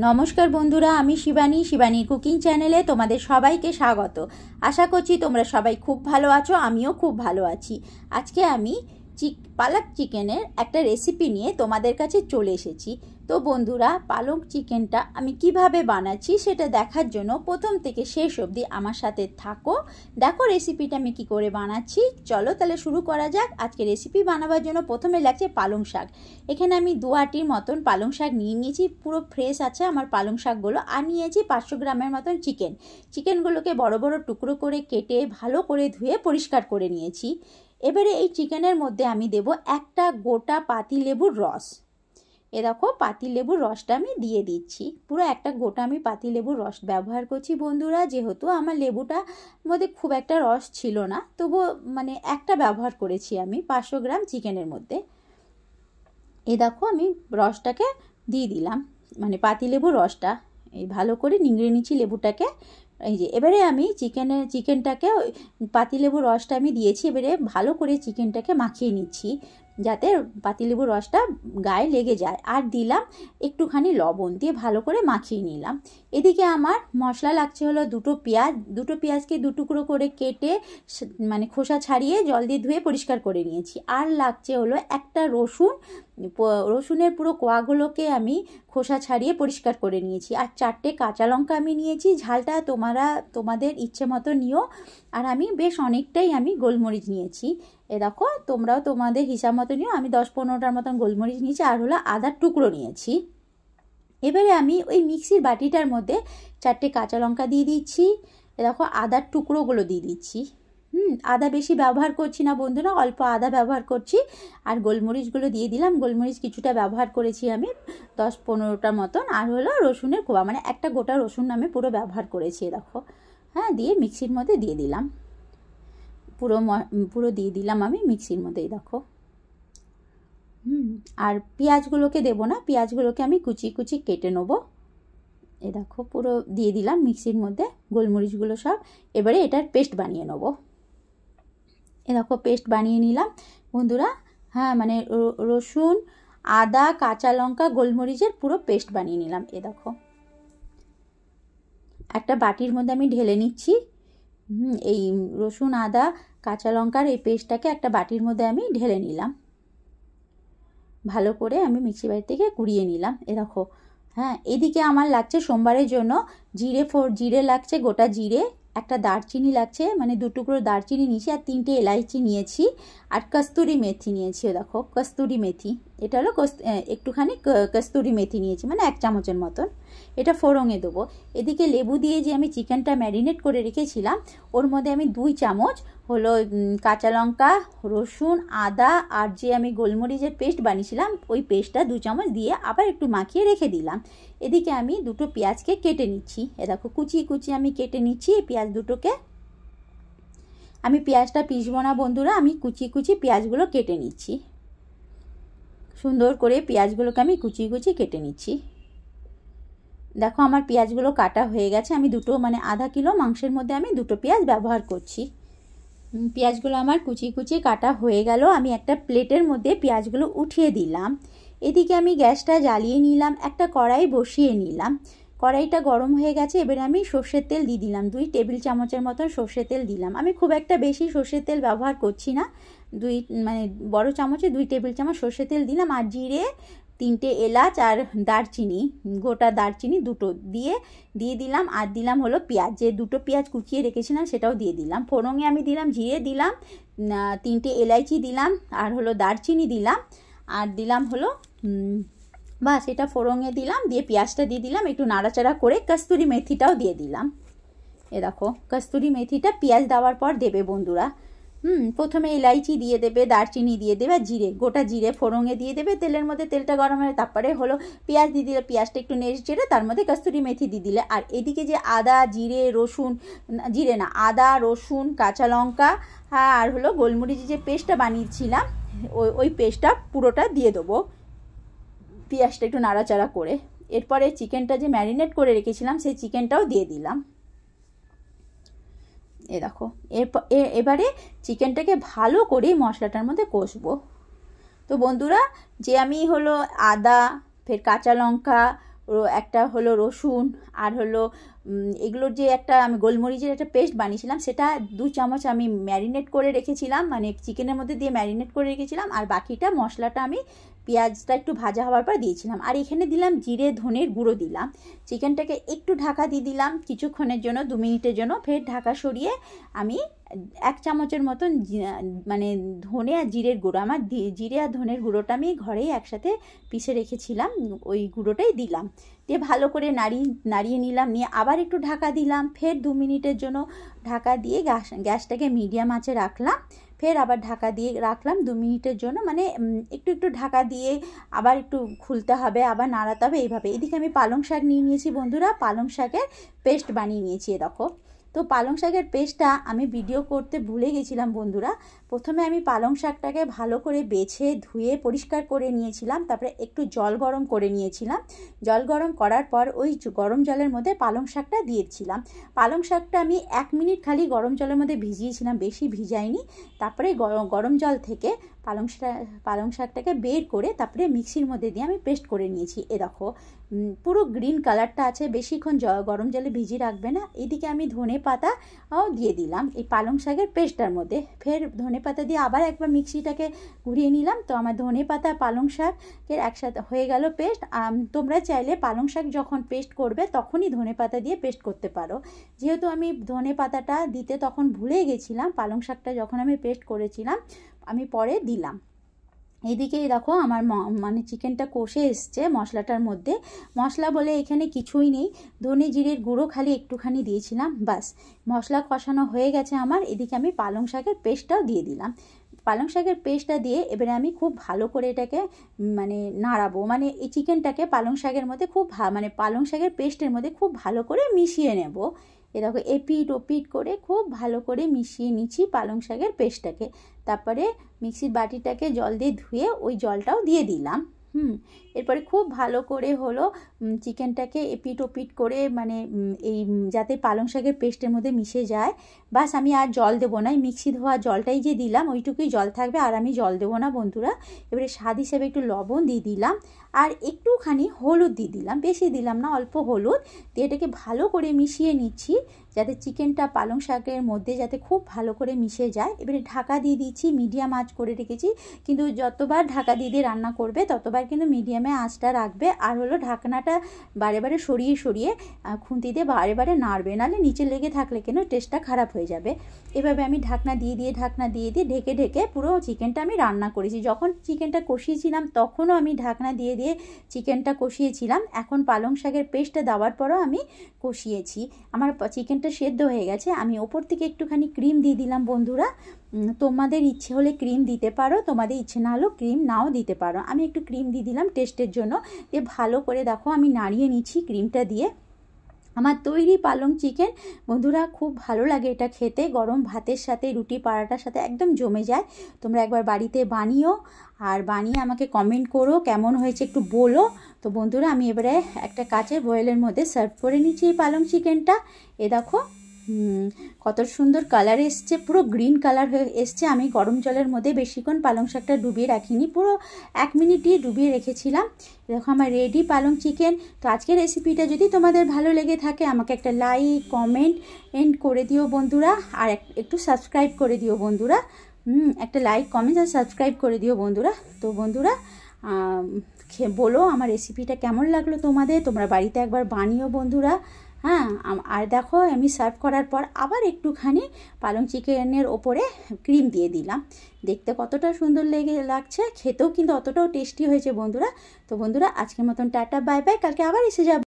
নমস্কার বন্ধুরা, আমি শিবানী কুকিং চ্যানেলে তোমাদের সবাইকে স্বাগত। আশা করছি তোমরা সবাই খুব ভালো আছো, আমিও খুব ভালো আছি। আজকে আমি পালক চিকেনের একটা রেসিপি নিয়ে তোমাদের কাছে চলে এসেছি। তো বন্ধুরা, পালক চিকেনটা আমি কিভাবে বানাচ্ছি সেটা দেখার জন্য প্রথম থেকে শেষ অবধি আমার সাথে থাকো। দেখো রেসিপিটা আমি কি করে বানাচ্ছি। চলো তাহলে শুরু করা যাক। আজকে রেসিপি বানাবার জন্য প্রথমে লাগছে পালং শাক। এখানে আমি 2 আটির মতন পালং শাক নিয়ে নিয়েছি, পুরো ফ্রেশ আছে আমার পালং শাকগুলো। আর নিয়েছি 500 গ্রামের মতন চিকেনগুলোকে বড় বড় টুকরো করে কেটে ভালো করে ধুয়ে পরিষ্কার করে নিয়েছি। এবারে এই চিকেনের মধ্যে আমি দেব একটা গোটা পাতিলেবুর রস। এ দেখো পাতিলেবুর রসটা আমি দিয়ে দিচ্ছি। পুরো একটা গোটা আমি পাতিলেবুর রস ব্যবহার করছি বন্ধুরা, যেহেতু আমার লেবুটা মধ্যে খুব একটা রস ছিল না, তবুও মানে একটা ব্যবহার করেছি আমি 500 গ্রাম চিকেনের মধ্যে। এ দেখো আমি রসটাকে দিয়ে দিলাম, মানে পাতিলেবুর রসটা এই ভালো করে নিংড়ে নিচ্ছি লেবুটাকে। এই যে এবারে আমি চিকেনটাকে পাতিলেবুর রসটা আমি দিয়েছি, এবারে ভালো করে চিকেনটাকে মাখিয়ে নিচ্ছি যাতে পাতিলেবুর রসটা গায়ে লেগে যায়। আর দিলাম একটুখানি লবণ দিয়ে ভালো করে মাখিয়ে নিলাম। এদিকে আমার মশলা লাগছে হলো দুটো পেঁয়াজকে 2 টুকরো করে কেটে মানে খোসা ছাড়িয়ে জল দিয়ে ধুয়ে পরিষ্কার করে নিয়েছি। আর লাগছে হলো একটা রসুনের পুরো কোয়াগুলোকে আমি খোসা ছাড়িয়ে পরিষ্কার করে নিয়েছি। আর 4টে কাঁচা লঙ্কা আমি নিয়েছি, ঝালটা তোমাদের ইচ্ছে মতো নিও। আর আমি বেশ অনেকটাই আমি গোলমরিচ নিয়েছি। এ দেখো তোমরাও তোমাদের হিসাব মতো নিও। আমি 10-15টার মতন গোলমরিচ নিয়েছি, আর হলো আদার টুকরো নিয়েছি। এবারে আমি ওই মিক্সির বাটিটার মধ্যে 4টে কাঁচা লঙ্কা দিয়ে দিচ্ছি। এ দেখো আদার টুকরোগুলো দিয়ে দিচ্ছি। আদা বেশি ব্যবহার করছি না বন্ধুরা, অল্প আদা ব্যবহার করছি। আর গোলমরিচগুলো দিয়ে দিলাম, গোলমরিচ কিছুটা ব্যবহার করেছি আমি 10-15টার মতন। আর হলো রসুনের কোয়া, মানে একটা গোটা রসুন আমি পুরো ব্যবহার করেছি। দেখো দিয়ে মিক্সির মধ্যে দিয়ে দিলাম, পুরো দিয়ে দিলাম আমি মিক্সির মধ্যেই। দেখো আর পেঁয়াজগুলোকে দেবো না, পেঁয়াজগুলোকে আমি কুচি কুচি কেটে নেবো। এ দেখো পুরো দিয়ে দিলাম মিক্সির মধ্যে গোলমরিচগুলো সব। এবারে এটার পেস্ট বানিয়ে নেবো। এ দেখো পেস্ট বানিয়ে নিলাম বন্ধুরা। মানে রসুন, আদা, কাঁচা লঙ্কা, গোলমরিচের পুরো পেস্ট বানিয়ে নিলাম। এ দেখো একটা বাটির মধ্যে আমি ঢেলে নিচ্ছি। এই রসুন, আদা, কাঁচা লঙ্কার এই পেস্টটাকে একটা বাটির মধ্যে আমি ঢেলে নিলাম। ভালো করে আমি মিক্সি বাটি থেকে কুড়িয়ে নিলাম। এ দেখো এদিকে আমার লাগছে সোমবারের জন্য জিরে লাগছে, গোটা জিরে, একটা দারচিনি লাগছে, মানে 2 টুকরো দারচিনি নিয়েছি, আর 3টে এলাইচি নিয়েছি, আর কস্তুরি মেথি নিয়েছি। দেখো কস্তুরি মেথি, এটা হলো একটুখানি কস্তুরি মেথি নিয়েছি, মানে 1 চামচের মতন। এটা ফোড়ঙে দেবো। এদিকে লেবু দিয়ে যে আমি চিকেনটা ম্যারিনেট করে রেখেছিলাম, ওর মধ্যে আমি 2 চামচ হলো কাঁচা লঙ্কা, রসুন, আদা আর যে আমি গোলমরিচের পেস্ট বানিয়েছিলাম ওই পেস্টটা 2 চামচ দিয়ে আবার একটু মাখিয়ে রেখে দিলাম। এদিকে আমি 2টো পেঁয়াজকে কেটে নিচ্ছি। এ দেখো কুচি কুচি আমি কেটে নিচ্ছি এই পেঁয়াজ দুটোকে। আমি পেঁয়াজটা পিসবো না বন্ধুরা, আমি কুচি কুচি পেঁয়াজগুলো কেটে নিচ্ছি। সুন্দর করে পেঁয়াজগুলোকে আমি কুচি কুচি কেটে নিচ্ছি। দেখো আমার পেঁয়াজগুলো কাটা হয়ে গেছে। আমি মানে আধা কিলো মাংসের মধ্যে আমি 2টো পেঁয়াজ ব্যবহার করছি। পেঁয়াজগুলো আমার কুচি কুচি কাটা হয়ে গেল। আমি একটা প্লেটের মধ্যে পেঁয়াজগুলো উঠিয়ে দিলাম। এদিকে আমি গ্যাসটা জ্বালিয়ে নিলাম, একটা কড়াই বসিয়ে নিলাম। কড়াইটা গরম হয়ে গেছে, এবারে আমি সর্ষের তেল দিয়ে দিলাম। 2 টেবিল চামচের মতন সর্ষের তেল দিলাম। আমি খুব একটা বেশি সর্ষের তেল ব্যবহার করছি না, মানে বড় চামচে 2 টেবিল চামচ সর্ষের তেল দিলাম। আর জিরে, 3টে এলাচ আর দারচিনি, গোটা দারচিনি 2টো দিয়ে দিলাম। আর দিলাম হলো পেঁয়াজ, যে 2টো পেঁয়াজ কুচিয়ে রেখেছিলাম সেটাও দিয়ে দিলাম। ফোড়ঙে আমি দিলাম জিরে দিলাম, 3টে এলাইচি দিলাম, আর হলো দারচিনি দিলাম, আর দিলাম হলো বাস এটা ফোড়ঙে দিলাম। দিয়ে পেঁয়াজটা দিয়ে দিলাম, একটু নাড়াচাড়া করে কস্তুরি মেথিটাও দিয়ে দিলাম। এ দেখো কস্তুরি মেথিটা পেঁয়াজ দেওয়ার পর দেবে বন্ধুরা। প্রথমে এলাইচি দিয়ে দেবে, দারচিনি দিয়ে দেবে, গোটা জিরে ফোড়ঙে দিয়ে দেবে তেলের মধ্যে। তেলটা গরম হয়ে তারপরে হলো পেঁয়াজ দিয়ে দিলে, পেঁয়াজটা একটু নেড়ে চেড়ে তার মধ্যে কস্তুরি মেথি দিয়ে দিলে। আর এদিকে যে আদা, রসুন, কাঁচা লঙ্কা আর হলো গোলমরিচের যে পেস্টটা বানিয়েছিলাম ওই পেস্টটা পুরোটা দিয়ে দেবো, পেঁয়াজটা একটু নাড়াচাড়া করে। এরপরে চিকেনটা যে ম্যারিনেট করে রেখেছিলাম সেই চিকেনটাও দিয়ে দিলাম। এ দেখো এবারে চিকেনটাকে ভালো করে মশলাটার মধ্যে কষবো। তো বন্ধুরা, যে আমি হলো আদা, ফের কাঁচা লঙ্কা, একটা হলো রসুন, আর হলো এগুলোর যে একটা আমি গোলমরিচের একটা পেস্ট বানিয়েছিলাম, সেটা 2 চামচ আমি ম্যারিনেট করে রেখেছিলাম, মানে চিকেনের মধ্যে দিয়ে ম্যারিনেট করে রেখেছিলাম। আর বাকিটা মশলাটা আমি পেঁয়াজটা একটু ভাজা হওয়ার পর দিয়েছিলাম। আর এখানে দিলাম জিরে ধনের গুঁড়ো দিলাম। চিকেনটাকে একটু ঢাকা দিয়ে দিলাম কিছুক্ষণের জন্য, 2 মিনিটের জন্য। ফের ঢাকা সরিয়ে আমি 1 চামচের মতন মানে ধনে আর জিরের গুঁড়ো, আমার জিরে আর ধনের গুঁড়োটা আমি ঘরেই একসাথে পিষে রেখেছিলাম, ওই গুঁড়োটাই দিলাম। দিয়ে ভালো করে নাড়িয়ে নিলাম, নিয়ে আবার একটু ঢাকা দিলাম। ফের 2 মিনিটের জন্য ঢাকা দিয়ে গ্যাসটাকে মিডিয়াম আঁচে রাখলাম। ফের আবার ঢাকা দিয়ে রাখলাম 2 মিনিটের জন্য, মানে একটু ঢাকা দিয়ে আবার একটু খুলতে হবে, আবার নাড়াতে হবে এইভাবে। এদিকে আমি পালং শাক নিয়ে নিয়েছি বন্ধুরা, পালং শাকের পেস্ট বানিয়ে নিয়েছি দেখো। তো পালং শাকের পেস্টটা আমি ভিডিও করতে ভুলে গেছিলাম বন্ধুরা। প্রথমে আমি পালং শাকটাকে ভালো করে বেছে ধুয়ে পরিষ্কার করে নিয়েছিলাম, তারপরে একটু জল গরম করে নিয়েছিলাম। জল গরম করার পর ওই গরম জলের মধ্যে পালং শাকটা দিয়েছিলাম। পালং শাকটা আমি 1 মিনিট খালি গরম জলের মধ্যে ভিজিয়েছিলাম, বেশি ভিজাইনি। তারপরে গরম জল থেকে পালং শাকটাকে বের করে তারপরে মিক্সির মধ্যে দিয়ে আমি পেস্ট করে নিয়েছি। এ দেখো পুরো গ্রিন কালারটা আছে, বেশিক্ষণ গরম জলে ভিজিয়ে রাখবে না। এদিকে আমি ধনে পাতাও দিয়ে দিলাম এই পালং শাকের পেস্টটার মধ্যে। ফের ধনে পাতা দিয়ে আবার একবার মিক্সিটাকে ঘুরিয়ে নিলাম। তো আমার ধনে পাতা পালং শাকের একসাথে হয়ে গেল পেস্ট। তোমরা চাইলে পালং শাক যখন পেস্ট করবে তখনই ধনে পাতা দিয়ে পেস্ট করতে পারো। যেহেতু আমি ধনে পাতাটা দিতে তখন ভুলে গেছিলাম, পালং শাকটা যখন আমি পেস্ট করেছিলাম আমি পরে দিলাম। এইদিকেই দেখো আমার মানে চিকেনটা কষে এসছে মশলাটার মধ্যে। মশলা বলে এখানে কিছুই নেই, ধনে জিরের গুঁড়ো খালি একটুখানি দিয়েছিলাম, বাস। মশলা কষানো হয়ে গেছে আমার। এদিকে আমি পালং শাকের পেস্টটাও দিয়ে দিলাম। পালং শাকের পেস্টটা দিয়ে এবারে আমি খুব ভালো করে এটাকে মানে নাড়াবো, মানে এই চিকেনটাকে পালং শাকের মধ্যে মানে পালং শাকের পেস্টের মধ্যে খুব ভালো করে মিশিয়ে নেব। এ দেখো এপিট ওপিট করে খুব ভালো করে মিশিয়ে নিচ্ছি পালং শাকের পেস্টটাকে। তারপরে মিক্সির বাটিটাকে জল দিয়ে ধুয়ে ওই জলটাও দিয়ে দিলাম। এরপরে খুব ভালো করে হলো চিকেনটাকে এপিট ওপিট করে, মানে এই যাতে পালং শাকের পেস্টের মধ্যে মিশে যায়। বাস আমি আর জল দেবো না, মিক্সি ধোয়া জলটাই যে দিলাম ওইটুকুই জল থাকবে, আর আমি জল দেবো না বন্ধুরা। এবারে স্বাদ হিসেবে একটু লবণ দিয়ে দিলাম, আর একটুখানি হলুদ দিয়ে দিলাম, বেশি দিলাম না, অল্প হলুদ দিয়ে এটাকে ভালো করে মিশিয়ে নিচ্ছি, যাতে চিকেনটা পালং শাকের মধ্যে যাতে খুব ভালো করে মিশে যায়। এবারে ঢাকা দিয়ে দিচ্ছি, মিডিয়াম আঁচ করে রেখেছি। কিন্তু যতবার ঢাকা দিয়ে রান্না করবে ততবার কিন্তু মিডিয়ামে আঁচটা রাখবে। আর হলো ঢাকনাটা বারে বারে সরিয়ে খুন্তি দিয়ে বারে নাড়বে, নাহলে নিচে লেগে থাকলে কেন টেস্টটা খারাপ হয়ে যাবে। এভাবে আমি ঢাকনা দিয়ে ঢেকে পুরো চিকেনটা আমি রান্না করেছি। যখন চিকেনটা কষিয়েছিলাম তখনও আমি ঢাকনা দিয়ে চিকেনটা কষিয়েছিলাম। এখন পালং শাকের পেস্টটা দেওয়ার পরও আমি কষিয়েছি। আমার চিকেনটা সেদ্ধ হয়ে গেছে। আমি ওপর থেকে একটুখানি ক্রিম দিয়ে দিলাম বন্ধুরা। তোমাদের ইচ্ছে হলে ক্রিম দিতে পারো, তোমাদের ইচ্ছে না হলেও ক্রিম নাও দিতে পারো। আমি একটু ক্রিম দিয়ে দিলাম টেস্টের জন্য। দিয়ে ভালো করে দেখো আমি নাড়িয়ে নিচ্ছি ক্রিমটা দিয়ে। আমার তৈরি পালং চিকেন বন্ধুরা, খুব ভালো লাগে এটা খেতে, গরম ভাতের সাথে রুটি পরাটার সাথে একদম জমে যায়। তোমরা একবার বাড়িতে বানিও, আর বানিয়ে আমাকে কমেন্ট করো কেমন হয়েছে একটু বলো। তো বন্ধুরা আমি এবারে একটা কাচের বয়েলের মধ্যে সার্ভ করে নিচ্ছি এই পালং চিকেনটা। এ দেখো কত সুন্দর কালার এসছে, পুরো গ্রিন কালার হয়ে এসছে। আমি গরম জলের মধ্যে বেশিক্ষণ পালং শাকটা ডুবিয়ে রাখিনি, পুরো 1 মিনিটই ডুবিয়ে রেখেছিলাম। দেখো আমার রেডি পালং চিকেন। তো আজকের রেসিপিটা যদি তোমাদের ভালো লেগে থাকে আমাকে একটা লাইক কমেন্ট করে দিও বন্ধুরা, আর একটু সাবস্ক্রাইব করে দিও বন্ধুরা। একটা লাইক কমেন্ট আর সাবস্ক্রাইব করে দিও বন্ধুরা। তো বন্ধুরা বলো আমার রেসিপিটা কেমন লাগলো তোমাদের, তোমরা বাড়িতে একবার বানিও বন্ধুরা। হ্যাঁ, আর দেখো আমি সার্ভ করার পর আবার একটুখানি পালং চিকেনের ওপরে ক্রিম দিয়ে দিলাম। দেখতে কতটা সুন্দর লাগছে, খেতেও কিন্তু অতটাও টেস্টি হয়েছে বন্ধুরা। তো বন্ধুরা আজকের মতন টাটা বাই বাই, কালকে আবার এসে যাবো।